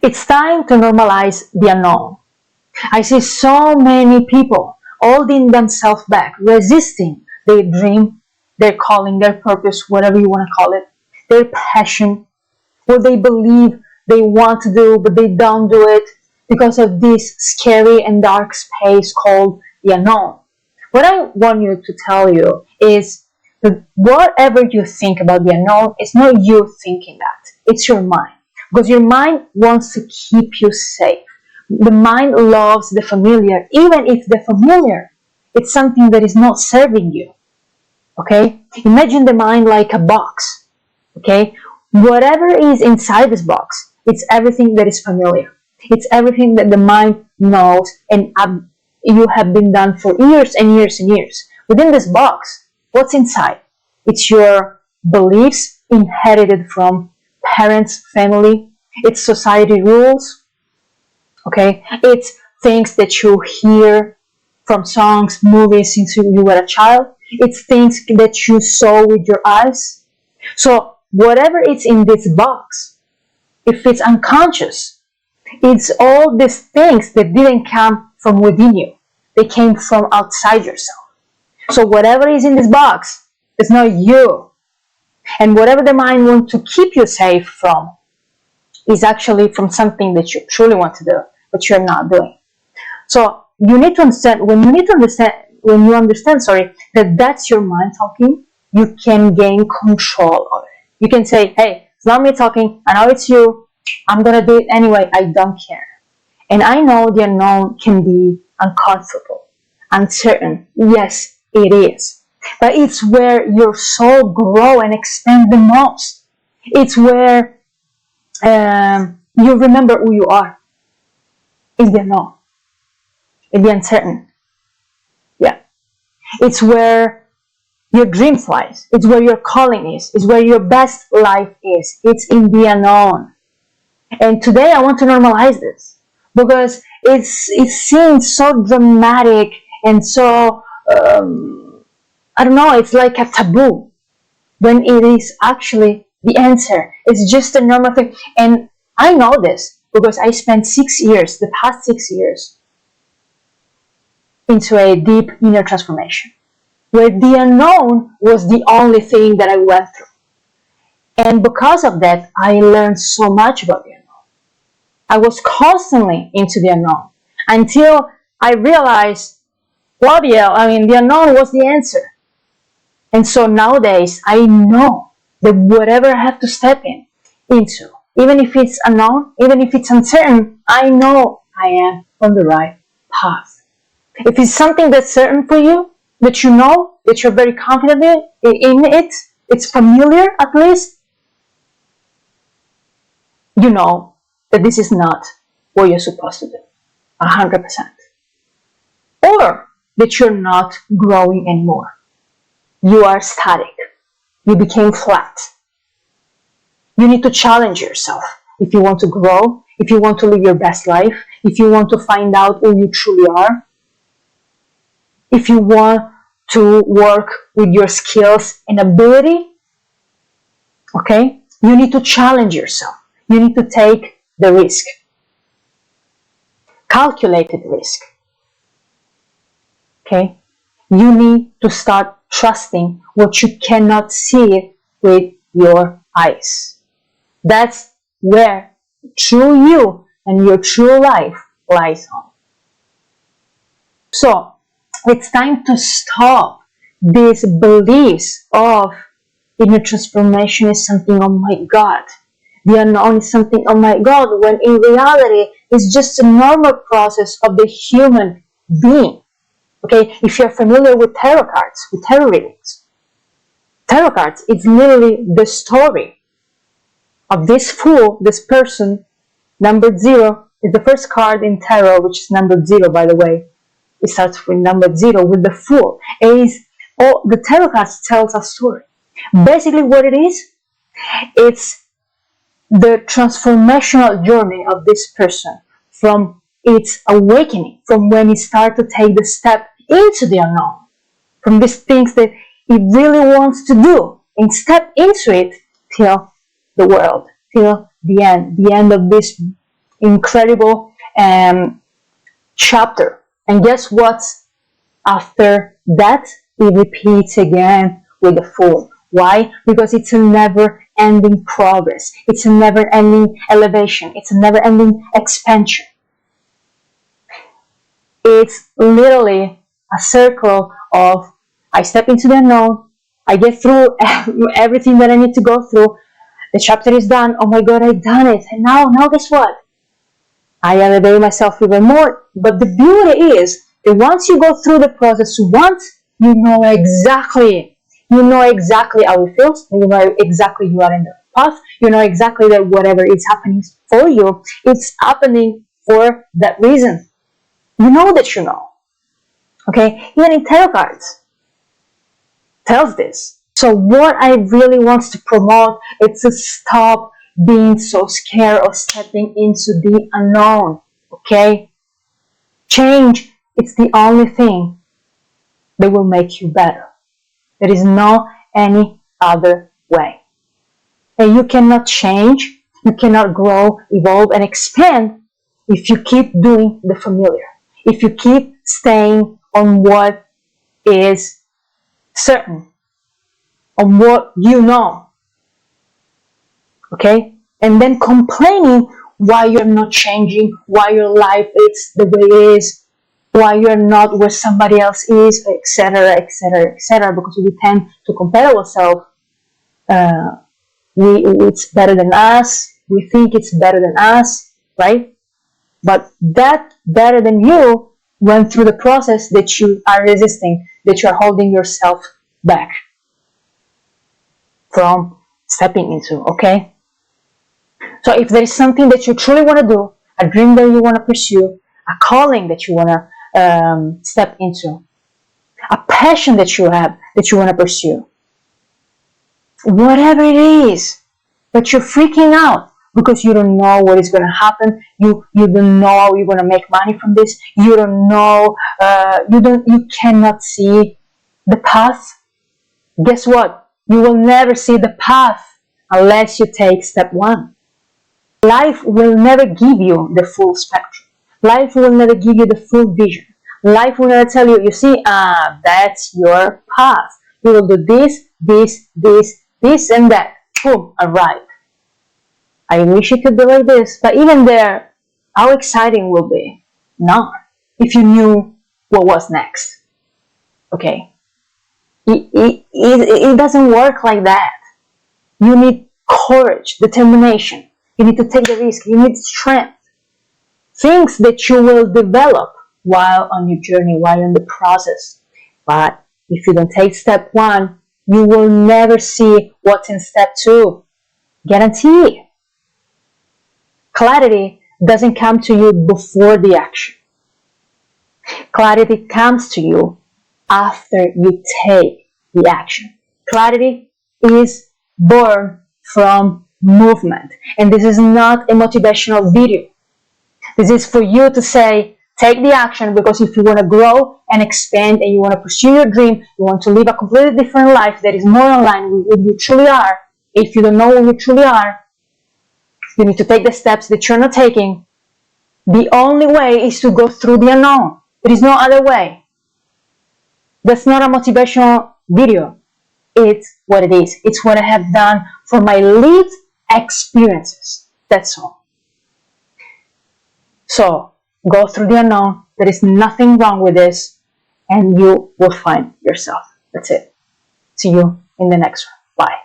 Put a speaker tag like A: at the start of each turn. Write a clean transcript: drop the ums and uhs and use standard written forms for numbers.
A: It's time to normalize the unknown. I see so many people holding themselves back, resisting their dream, their calling, their purpose, whatever you want to call it, their passion, what they believe they want to do, but they don't do it because of this scary and dark space called the unknown. What I want you to tell you is that whatever you think about the unknown, it's not you thinking that, it's your mind. Because your mind wants to keep you safe. The mind loves the familiar, even if the familiar, it's something that is not serving you. Okay? Imagine the mind like a box. Okay? Whatever is inside this box, it's everything that is familiar. It's everything that the mind knows and you have been done for years and years and years. Within this box, what's inside? It's your beliefs inherited from parents, family, it's society rules, okay? It's things that you hear from songs, movies since you were a child. It's things that you saw with your eyes. So whatever is in this box, if it's unconscious, it's all these things that didn't come from within you. They came from outside yourself. So whatever is in this box, it's not you. And whatever the mind wants to keep you safe from is actually from something that you truly want to do, but you're not doing. So you need to understand, when you understand, that that's your mind talking, you can gain control of it. You can say, hey, it's not me talking, I know it's you, I'm gonna do it anyway, I don't care. And I know the unknown can be uncomfortable, uncertain. Yes, it is. But it's where your soul grows and expands the most. It's where you remember who you are. In the unknown. In the uncertain. Yeah. It's where your dreams lies. It's where your calling is. It's where your best life is. It's in the unknown. And today I want to normalize this. Because it seems so dramatic and so, I don't know, it's like a taboo. When it is actually the answer. It's just a normal thing. And I know this because I spent the past 6 years, into a deep inner transformation, where the unknown was the only thing that I went through. And because of that, I learned so much about the unknown. I was constantly into the unknown until I realized, bloody hell, the unknown was the answer. And so nowadays, I know that whatever I have to step into, even if it's unknown, even if it's uncertain, I know I am on the right path. If it's something that's certain for you, that you know, that you're very confident in it, it's familiar at least, you know that this is not what you're supposed to do, 100%. Or that you're not growing anymore. You are static. You became flat. You need to challenge yourself if you want to grow, if you want to live your best life, if you want to find out who you truly are, if you want to work with your skills and ability, okay? You need to challenge yourself. You need to take the risk. Calculated risk. Okay? You need to start trusting what you cannot see with your eyes. That's where true you and your true life lies on. So, it's time to stop these beliefs of inner transformation is something, oh my God. The unknown is something, oh my God, when in reality, it's just a normal process of the human being. Okay, if you're familiar with tarot cards, with tarot readings, tarot cards, it's literally the story of this fool, this person, number 0, is the first card in tarot, which is number 0, by the way. It starts with number 0, with the fool. The tarot cards tells a story. Basically what it is, it's the transformational journey of this person from its awakening, from when it starts to take the step into the unknown, from these things that it really wants to do, and step into it till the world, till the end of this incredible chapter. And guess what? After that, it repeats again with the Fool. Why? Because it's a never-ending progress. It's a never-ending elevation. It's a never-ending expansion. It's literally a circle of I step into the unknown, I get through everything that I need to go through, the chapter is done, oh my god, I've done it, and now guess what? I elevate myself even more. But the beauty is that once you go through the process once, you know exactly how it feels, you know exactly you are in the path, you know exactly that whatever is happening for you, it's happening for that reason. You know that you know. Okay? Even in tarot cards tells this. So what I really want to promote is to stop being so scared of stepping into the unknown. Okay? Change, it's the only thing that will make you better. There is no any other way. And you cannot change, you cannot grow, evolve, and expand if you keep doing the familiar. If you keep staying on what is certain, on what you know, okay? And then complaining why you're not changing, why your life is the way it is, why you're not where somebody else is, etc., etc., etc., because we tend to compare ourselves. It's better than us, we think it's better than us, right? But that better than you went through the process that you are resisting, that you are holding yourself back from stepping into, okay? So if there is something that you truly want to do, a dream that you want to pursue, a calling that you want to step into, a passion that you have that you want to pursue, whatever it is, but you're freaking out because you don't know what is going to happen, you don't know how you're going to make money from this, you don't know, you cannot see the path. Guess what? You will never see the path unless you take step one. Life will never give you the full spectrum. Life will never give you the full vision. Life will never tell you, you see, that's your path. You will do this, this, this, this, and that. Boom, arrived. I wish it could be like this, but even there, how exciting will be? Not if you knew what was next. Okay? It doesn't work like that. You need courage, determination. You need to take the risk. You need strength. Things that you will develop while on your journey, while in the process. But if you don't take step one, you will never see what's in step two. Guarantee. Clarity doesn't come to you before the action. Clarity comes to you after you take the action. Clarity is born from movement. And this is not a motivational video. This is for you to say, take the action, because if you want to grow and expand and you want to pursue your dream, you want to live a completely different life that is more in line with who you truly are. If you don't know who you truly are, you need to take the steps that you're not taking. The only way is to go through the unknown. There is no other way. That's not a motivational video. It's what it is. It's what I have done for my lived experiences. That's all. So, go through the unknown. There is nothing wrong with this. And you will find yourself. That's it. See you in the next one. Bye.